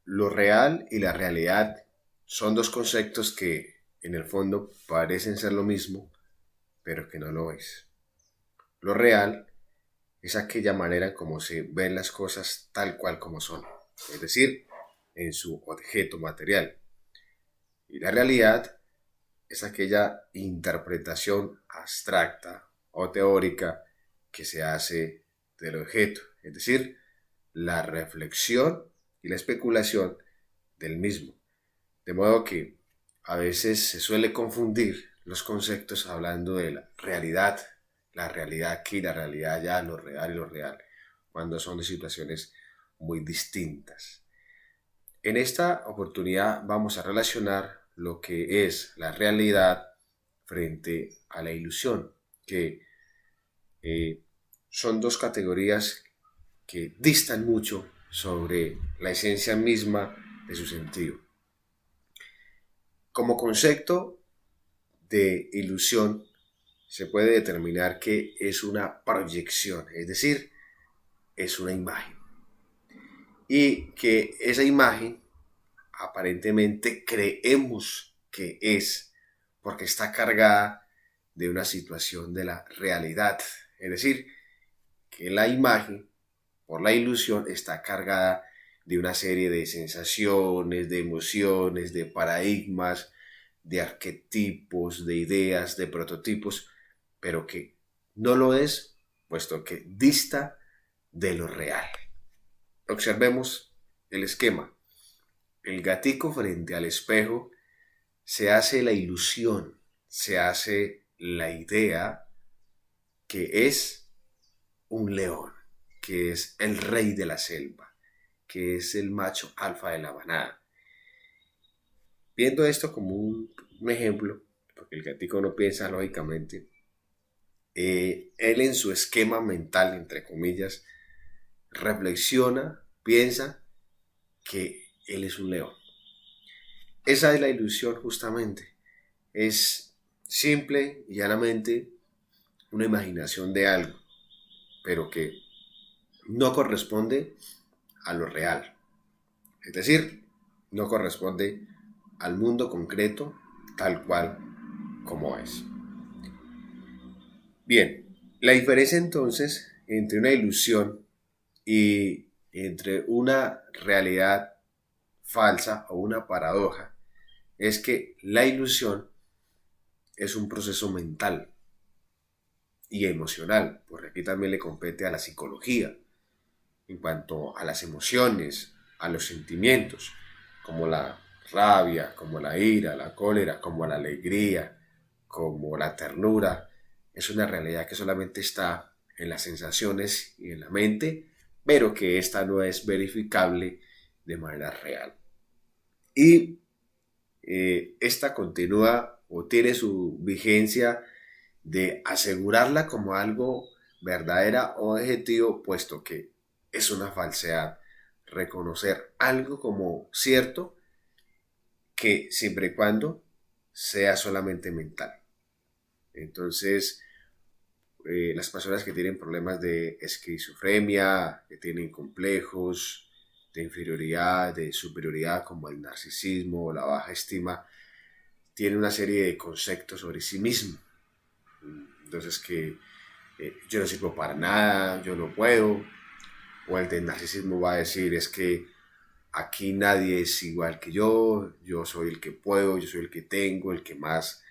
Lo real y la realidad son dos conceptos que en el fondo parecen ser lo mismo, pero que no lo es. Lo real es aquella manera como se ven las cosas tal cual como son, es decir, en su objeto material. Y la realidad es aquella interpretación abstracta o teórica que se hace del objeto, es decir, la reflexión y la especulación del mismo. De modo que a veces se suele confundir los conceptos hablando de la realidad aquí, la realidad allá, lo real y lo real, cuando son de situaciones muy distintas. En esta oportunidad vamos a relacionar lo que es la realidad frente a la ilusión, que eh, son dos categorías que distan mucho sobre la esencia misma de su sentido. Como concepto de ilusión se puede determinar que es una proyección, es decir, es una imagen. Y que esa imagen aparentemente creemos que es porque está cargada de una situación de la realidad. Es decir, que la imagen, por la ilusión, está cargada de una serie de sensaciones, de emociones, de paradigmas, de arquetipos, de ideas, de prototipos, pero que no lo es, puesto que dista de lo real. Observemos el esquema. El gatico frente al espejo se hace la ilusión, se hace la idea que es un león, que es el rey de la selva, que es el macho alfa de la manada. Viendo esto como un ejemplo, porque el gatico no piensa lógicamente, él en su esquema mental, entre comillas, reflexiona, piensa que él es un león. Esa es la ilusión justamente. Es simple y llanamente una imaginación de algo, pero que no corresponde a lo real. Es decir, no corresponde al mundo concreto tal cual como es. Bien, la diferencia entonces entre una ilusión y entre una realidad falsa o una paradoja es que la ilusión es un proceso mental y emocional, porque aquí también le compete a la psicología en cuanto a las emociones, a los sentimientos, como la rabia, como la ira, la cólera, como la alegría, como la ternura. Es una realidad que solamente está en las sensaciones y en la mente, pero que esta no es verificable de manera real. Y esta continúa o tiene su vigencia de asegurarla como algo verdadera o objetivo, puesto que es una falsedad. Reconocer algo como cierto que siempre y cuando sea solamente mental. Entonces, las personas que tienen problemas de esquizofrenia, que tienen complejos de inferioridad, de superioridad, como el narcisismo o la baja estima, tienen una serie de conceptos sobre sí mismo. Entonces, que yo no sirvo para nada, yo no puedo, o el del narcisismo va a decir es que aquí nadie es igual que yo soy el que puedo, yo soy el que tengo, el que más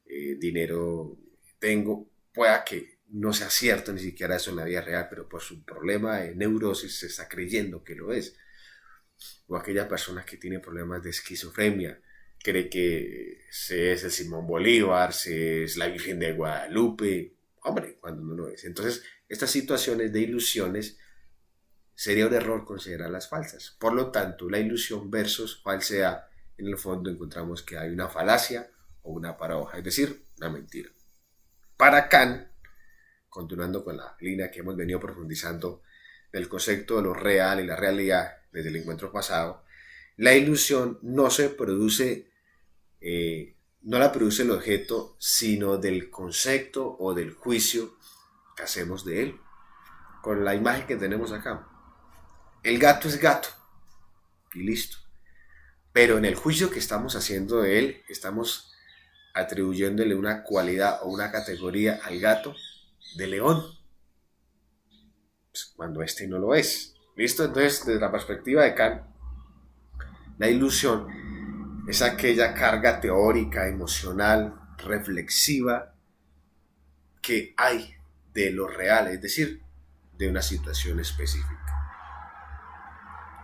dinero tengo, pueda que no sea cierto ni siquiera eso en la vida real, pero por su problema de neurosis se está creyendo que lo es. O aquella persona que tiene problemas de esquizofrenia, cree que se es el Simón Bolívar, se es la Virgen de Guadalupe, hombre, cuando no lo es. Entonces, estas situaciones de ilusiones sería un error considerarlas falsas. Por lo tanto, la ilusión versus falsedad, en el fondo encontramos que hay una falacia o una paradoja, es decir, una mentira. Para Kant, continuando con la línea que hemos venido profundizando del concepto de lo real y la realidad desde el encuentro pasado, la ilusión no se produce, no la produce el objeto, sino del concepto o del juicio que hacemos de él, con la imagen que tenemos acá. El gato es gato, y listo. Pero en el juicio que estamos haciendo de él, estamos atribuyéndole una cualidad o una categoría al gato de león, pues, cuando este no lo es. ¿Listo? Entonces, desde la perspectiva de Kant, la ilusión es aquella carga teórica, emocional, reflexiva que hay de lo real, es decir, de una situación específica.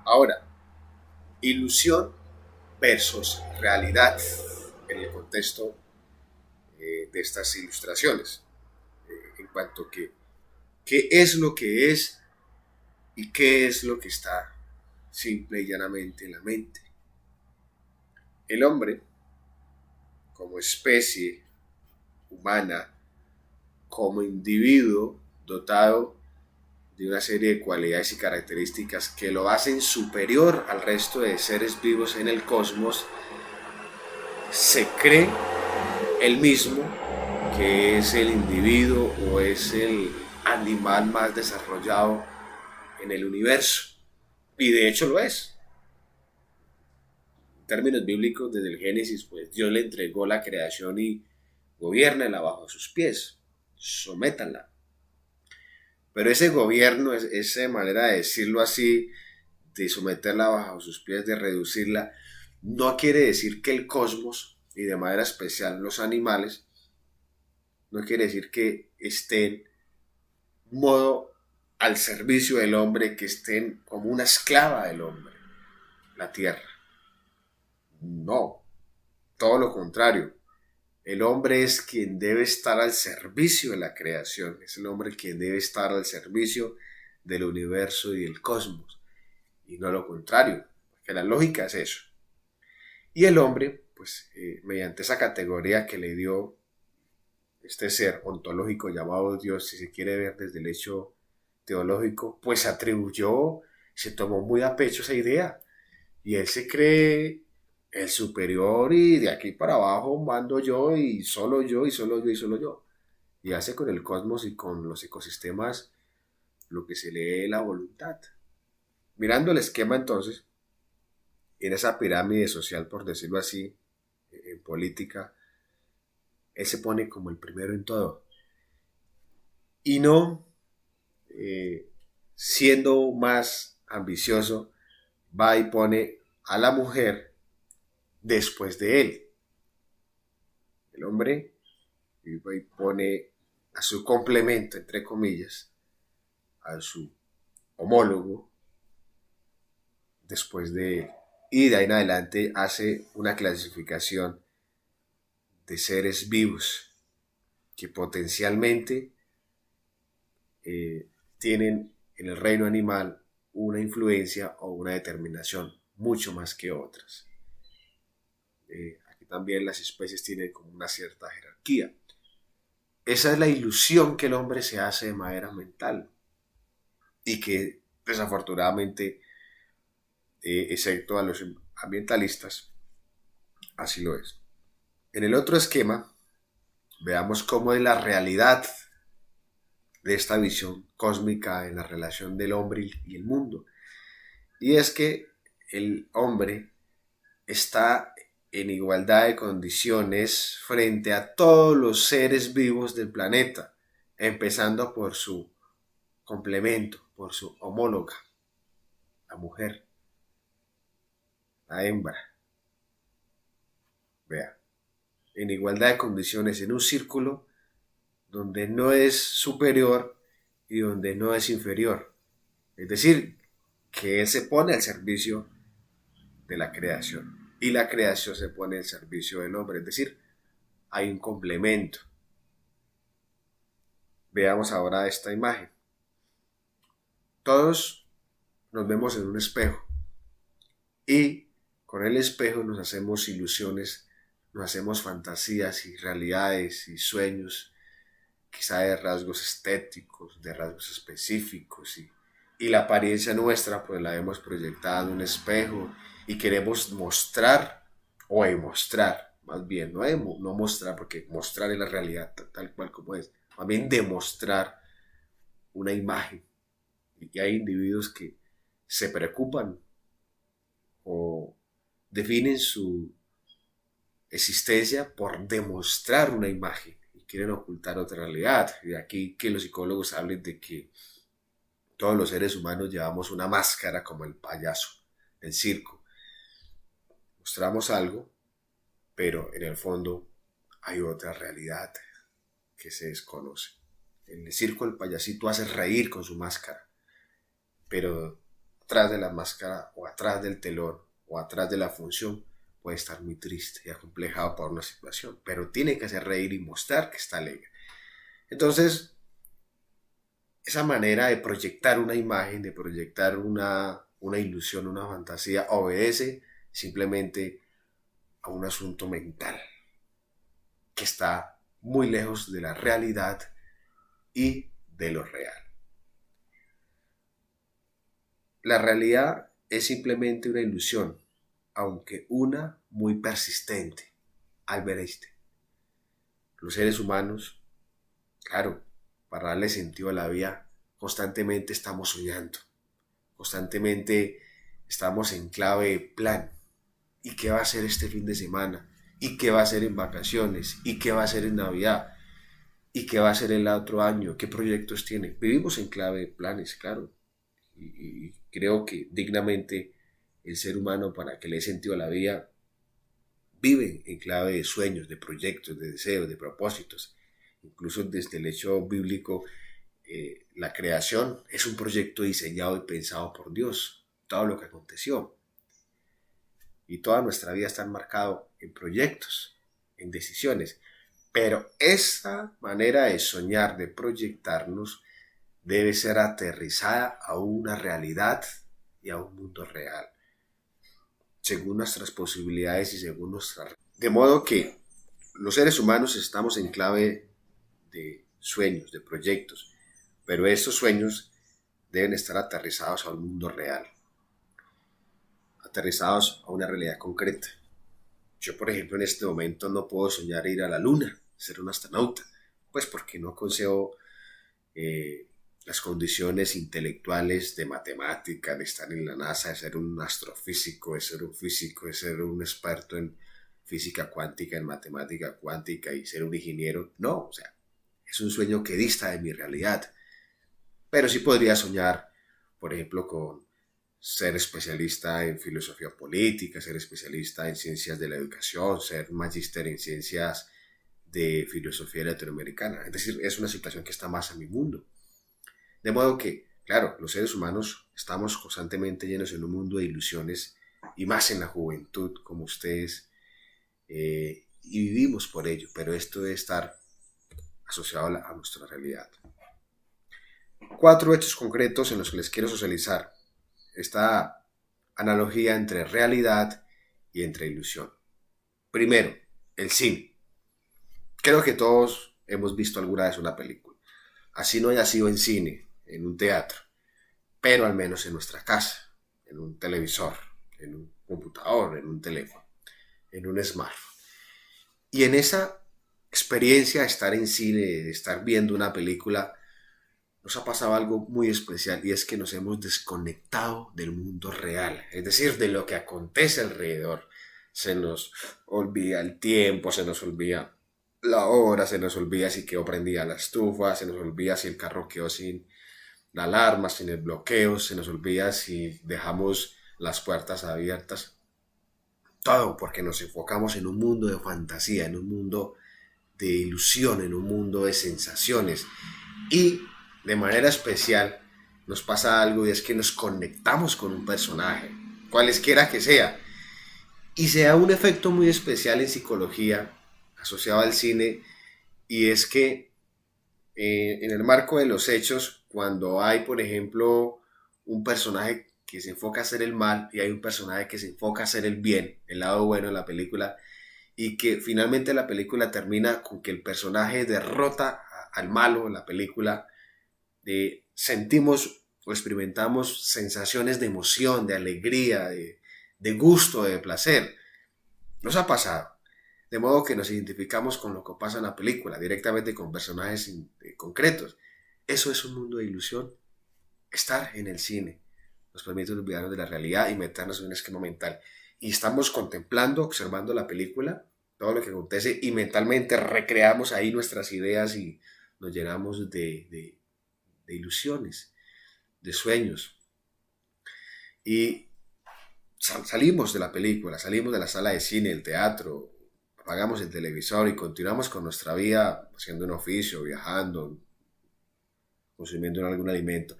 Ahora, ilusión versus realidad en el contexto de estas ilustraciones, en cuanto a qué es lo que es y qué es lo que está simple y llanamente en la mente. El hombre, como especie humana, como individuo dotado de una serie de cualidades y características que lo hacen superior al resto de seres vivos en el cosmos, se cree él mismo que es el individuo o es el animal más desarrollado en el universo. Y de hecho lo es. En términos bíblicos, desde el Génesis, pues Dios le entregó la creación y gobiernala bajo sus pies, sométanla. Pero ese gobierno, esa manera de decirlo así, de someterla bajo sus pies, de reducirla, no quiere decir que el cosmos, y de manera especial los animales, no quiere decir que estén modo al servicio del hombre, que estén como una esclava del hombre, la tierra. No, todo lo contrario. El hombre es quien debe estar al servicio de la creación, es el hombre quien debe estar al servicio del universo y del cosmos, y no lo contrario, porque la lógica es eso. Y el hombre, pues mediante esa categoría que le dio este ser ontológico llamado Dios, si se quiere ver desde el hecho teológico, pues se atribuyó, se tomó muy a pecho esa idea, y él se cree el superior y de aquí para abajo mando yo y solo yo y solo yo y solo yo. Y hace con el cosmos y con los ecosistemas lo que se le dé la voluntad. Mirando el esquema entonces, en esa pirámide social, por decirlo así, en política, él se pone como el primero en todo. Y no, eh, siendo más ambicioso, va y pone a la mujer después de él. El hombre y pone a su complemento, entre comillas, a su homólogo después de él. Y de ahí en adelante hace una clasificación de seres vivos que potencialmente tienen en el reino animal una influencia o una determinación mucho más que otras. Aquí también las especies tienen como una cierta jerarquía. Esa es la ilusión que el hombre se hace de manera mental y que desafortunadamente, excepto a los ambientalistas, así lo es. En el otro esquema, veamos cómo es la realidad de esta visión cósmica en la relación del hombre y el mundo. Y es que el hombre está en igualdad de condiciones frente a todos los seres vivos del planeta, empezando por su complemento, por su homóloga, la mujer, la hembra. Vea, en igualdad de condiciones en un círculo donde no es superior y donde no es inferior. Es decir, que él se pone al servicio de la creación y la creación se pone al servicio del hombre. Es decir, hay un complemento. Veamos ahora esta imagen. Todos nos vemos en un espejo y con el espejo nos hacemos ilusiones, nos hacemos fantasías y realidades y sueños, quizá de rasgos estéticos, de rasgos específicos y la apariencia nuestra pues la hemos proyectado en un espejo y queremos mostrar o demostrar, más bien, no mostrar porque mostrar es la realidad tal cual como es, más bien demostrar una imagen. Y hay individuos que se preocupan definen su existencia por demostrar una imagen y quieren ocultar otra realidad. Y de aquí que los psicólogos hablen de que todos los seres humanos llevamos una máscara como el payaso, el circo. Mostramos algo, pero en el fondo hay otra realidad que se desconoce. En el circo el payasito hace reír con su máscara, pero atrás de la máscara o atrás del telón o atrás de la función puede estar muy triste y acomplejado por una situación, pero tiene que hacer reír y mostrar que está alegre. Entonces, esa manera de proyectar una imagen, de proyectar una ilusión, una fantasía, obedece simplemente a un asunto mental que está muy lejos de la realidad y de lo real. La realidad es simplemente una ilusión, aunque una muy persistente. Albert Einstein. Los seres humanos, claro, para darle sentido a la vida, constantemente estamos soñando, constantemente estamos en clave de plan. ¿Y qué va a hacer este fin de semana? ¿Y qué va a hacer en vacaciones? ¿Y qué va a hacer en Navidad? ¿Y qué va a hacer el otro año? ¿Qué proyectos tiene? Vivimos en clave de planes, claro. Y creo que dignamente el ser humano, para que le dé sentido a la vida, vive en clave de sueños, de proyectos, de deseos, de propósitos. Incluso desde el hecho bíblico, la creación es un proyecto diseñado y pensado por Dios. Todo lo que aconteció. Y toda nuestra vida está enmarcado en proyectos, en decisiones. Pero esa manera de soñar, de proyectarnos, debe ser aterrizada a una realidad y a un mundo real, según nuestras posibilidades y según nuestra... De modo que los seres humanos estamos en clave de sueños, de proyectos, pero estos sueños deben estar aterrizados a un mundo real, aterrizados a una realidad concreta. Yo, por ejemplo, en este momento no puedo soñar ir a la luna, ser un astronauta, pues porque no concedo las condiciones intelectuales de matemática, de estar en la NASA, de ser un astrofísico, de ser un físico, de ser un experto en física cuántica, en matemática cuántica y ser un ingeniero. No, o sea, es un sueño que dista de mi realidad. Pero sí podría soñar, por ejemplo, con ser especialista en filosofía política, ser especialista en ciencias de la educación, ser magíster en ciencias de filosofía latinoamericana. Es decir, es una situación que está más en mi mundo. De modo que, claro, los seres humanos estamos constantemente llenos en un mundo de ilusiones y más en la juventud como ustedes, y vivimos por ello, pero esto debe estar asociado a nuestra realidad. 4 hechos concretos en los que les quiero socializar esta analogía entre realidad y entre ilusión. Primero, el cine. Creo que todos hemos visto alguna vez una película. Así no haya sido en cine, en un teatro, pero al menos en nuestra casa, en un televisor, en un computador, en un teléfono, en un smartphone. Y en esa experiencia de estar en cine, de estar viendo una película, nos ha pasado algo muy especial y es que nos hemos desconectado del mundo real, es decir, de lo que acontece alrededor. Se nos olvida el tiempo, se nos olvida la hora, se nos olvida si quedó prendida la estufa, se nos olvida si el carro quedó sin la alarma, sin el bloqueo, se nos olvida si dejamos las puertas abiertas. Todo porque nos enfocamos en un mundo de fantasía, en un mundo de ilusión, en un mundo de sensaciones. Y de manera especial nos pasa algo y es que nos conectamos con un personaje, cualesquiera que sea. Y se da un efecto muy especial en psicología asociado al cine y es que en el marco de los hechos, cuando hay, por ejemplo, un personaje que se enfoca a hacer el mal y hay un personaje que se enfoca a hacer el bien, el lado bueno de la película, y que finalmente la película termina con que el personaje derrota al malo en la película, sentimos o experimentamos sensaciones de emoción, de alegría, de gusto, de placer. Nos ha pasado. De modo que nos identificamos con lo que pasa en la película, directamente con personajes concretos. Eso es un mundo de ilusión. Estar en el cine nos permite olvidarnos de la realidad y meternos en un esquema mental. y estamos contemplando, observando la película, todo lo que acontece y mentalmente recreamos ahí nuestras ideas y nos llenamos de ilusiones, de sueños. Y salimos de la película, salimos de la sala de cine, el teatro, apagamos el televisor y continuamos con nuestra vida haciendo un oficio, viajando, consumiendo algún alimento.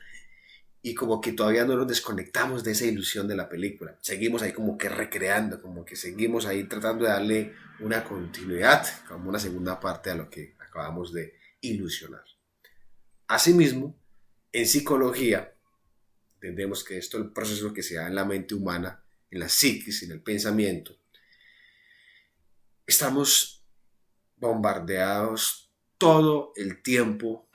Y como que todavía no nos desconectamos de esa ilusión de la película. Seguimos ahí como que recreando, como que seguimos ahí tratando de darle una continuidad, como una segunda parte a lo que acabamos de ilusionar. Asimismo, en psicología, entendemos que esto es el proceso que se da en la mente humana, en la psiquis, en el pensamiento. Estamos bombardeados todo el tiempo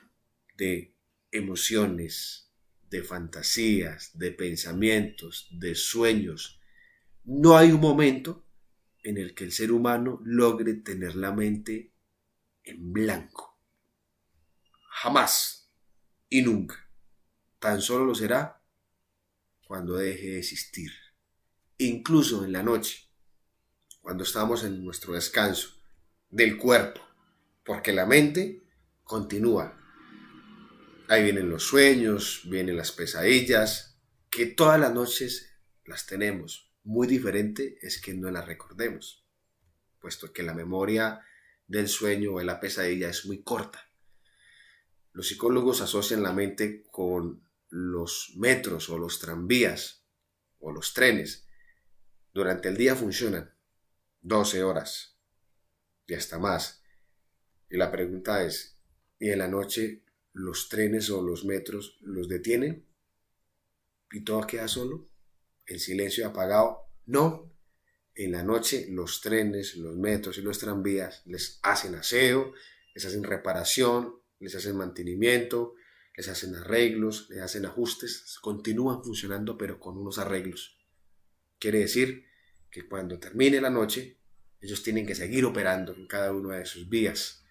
de emociones, de fantasías, de pensamientos, de sueños. No hay un momento en el que el ser humano logre tener la mente en blanco. Jamás y nunca. Tan solo lo será cuando deje de existir. Incluso en la noche, cuando estamos en nuestro descanso del cuerpo, porque la mente continúa. Ahí vienen los sueños, vienen las pesadillas, que todas las noches las tenemos. Muy diferente es que no las recordemos, puesto que la memoria del sueño o de la pesadilla es muy corta. Los psicólogos asocian la mente con los metros o los tranvías o los trenes. Durante el día funcionan 12 horas y hasta más. Y la pregunta es, ¿y en la noche los trenes o los metros los detienen? ¿Y todo queda solo? ¿En silencio apagado? No. En la noche los trenes, los metros y los tranvías les hacen aseo, les hacen reparación, les hacen mantenimiento, les hacen arreglos, les hacen ajustes, continúan funcionando pero con unos arreglos. Quiere decir que cuando termine la noche, ellos tienen que seguir operando en cada una de sus vías.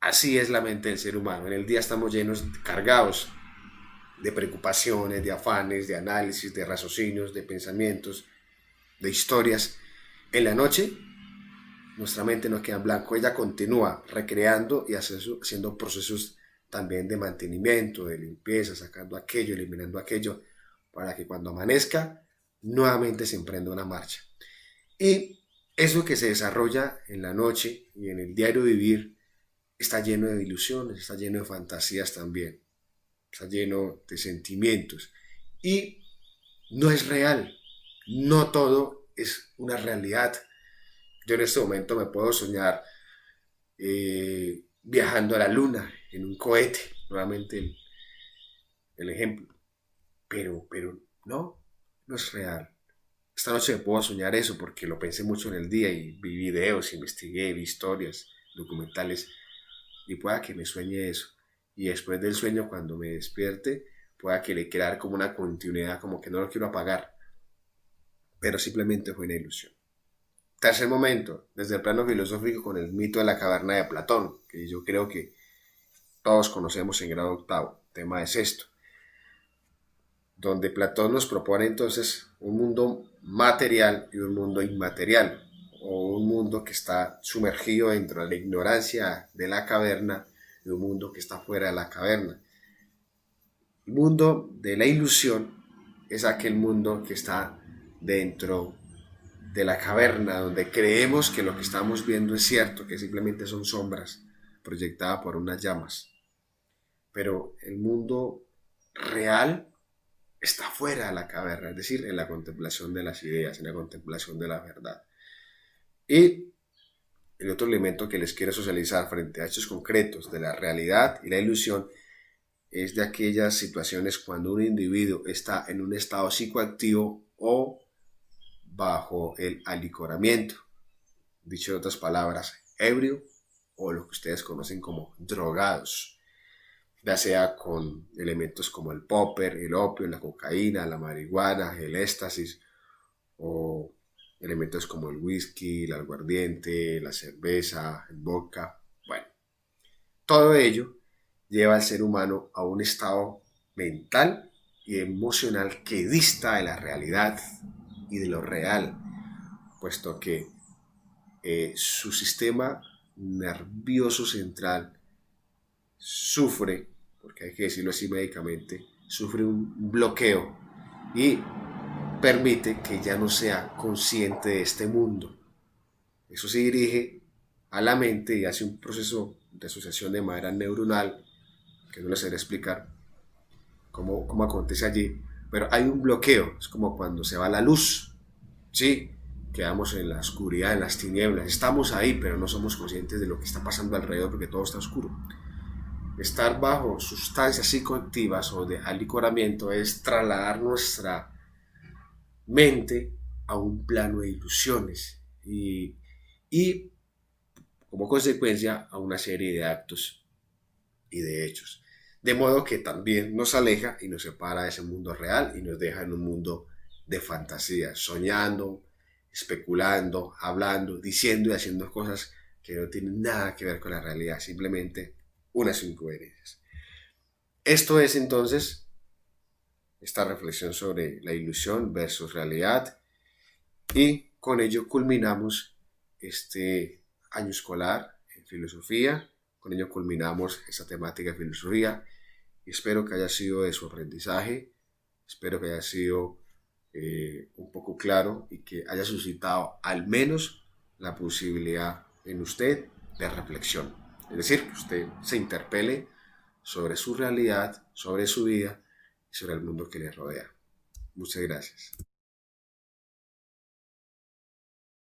Así es la mente del ser humano. En el día estamos llenos, cargados de preocupaciones, de afanes, de análisis, de raciocinios, de pensamientos, de historias. En la noche, nuestra mente no queda en blanco. Ella continúa recreando y haciendo procesos también de mantenimiento, de limpieza, sacando aquello, eliminando aquello, para que cuando amanezca, nuevamente se emprenda una marcha. Y eso que se desarrolla en la noche y en el diario vivir está lleno de ilusiones, está lleno de fantasías también, está lleno de sentimientos y no es real, no todo es una realidad. Yo en este momento me puedo soñar viajando a la luna en un cohete, nuevamente el ejemplo, pero no es real. Esta noche me puedo soñar eso porque lo pensé mucho en el día y vi videos, investigué, vi historias, documentales y pueda que me sueñe eso. Y después del sueño, cuando me despierte, pueda que le quiera dar como una continuidad, como que no lo quiero apagar, pero simplemente fue una ilusión. Tercer momento, desde el plano filosófico con el mito de la caverna de Platón, que yo creo que todos conocemos en grado octavo. El tema es esto, donde Platón nos propone entonces un mundo material y un mundo inmaterial, o un mundo que está sumergido dentro de la ignorancia de la caverna y un mundo que está fuera de la caverna. El mundo de la ilusión es aquel mundo que está dentro de la caverna, donde creemos que lo que estamos viendo es cierto, que simplemente son sombras proyectadas por unas llamas. Pero el mundo real está fuera de la caverna, es decir, en la contemplación de las ideas, en la contemplación de la verdad. Y el otro elemento que les quiero socializar frente a hechos concretos de la realidad y la ilusión es de aquellas situaciones cuando un individuo está en un estado psicoactivo o bajo el alicoramiento, dicho en otras palabras, ebrio o lo que ustedes conocen como drogados, ya sea con elementos como el popper, el opio, la cocaína, la marihuana, el éxtasis o elementos como el whisky, el aguardiente, la cerveza, el vodka. Bueno, todo ello lleva al ser humano a un estado mental y emocional que dista de la realidad y de lo real. puesto que su sistema nervioso central sufre, porque hay que decirlo así médicamente, sufre un bloqueo y permite que ya no sea consciente de este mundo. Eso se dirige a la mente y hace un proceso de asociación de manera neuronal, que no les sé explicar cómo acontece allí, pero hay un bloqueo, es como cuando se va la luz, ¿sí? Quedamos en la oscuridad, en las tinieblas, estamos ahí, pero no somos conscientes de lo que está pasando alrededor porque todo está oscuro. Estar bajo sustancias psicoactivas o de alicoramiento es trasladar nuestra mente a un plano de ilusiones y como consecuencia a una serie de actos y de hechos. De modo que también nos aleja y nos separa de ese mundo real y nos deja en un mundo de fantasía, soñando, especulando, hablando, diciendo y haciendo cosas que no tienen nada que ver con la realidad, simplemente unas incoherencias. Esto es entonces esta reflexión sobre la ilusión versus realidad y con ello culminamos este año escolar en filosofía, con ello culminamos esta temática de filosofía y espero que haya sido de su aprendizaje, espero que haya sido un poco claro y que haya suscitado al menos la posibilidad en usted de reflexión. Es decir, que usted se interpele sobre su realidad, sobre su vida y sobre el mundo que le rodea. Muchas gracias.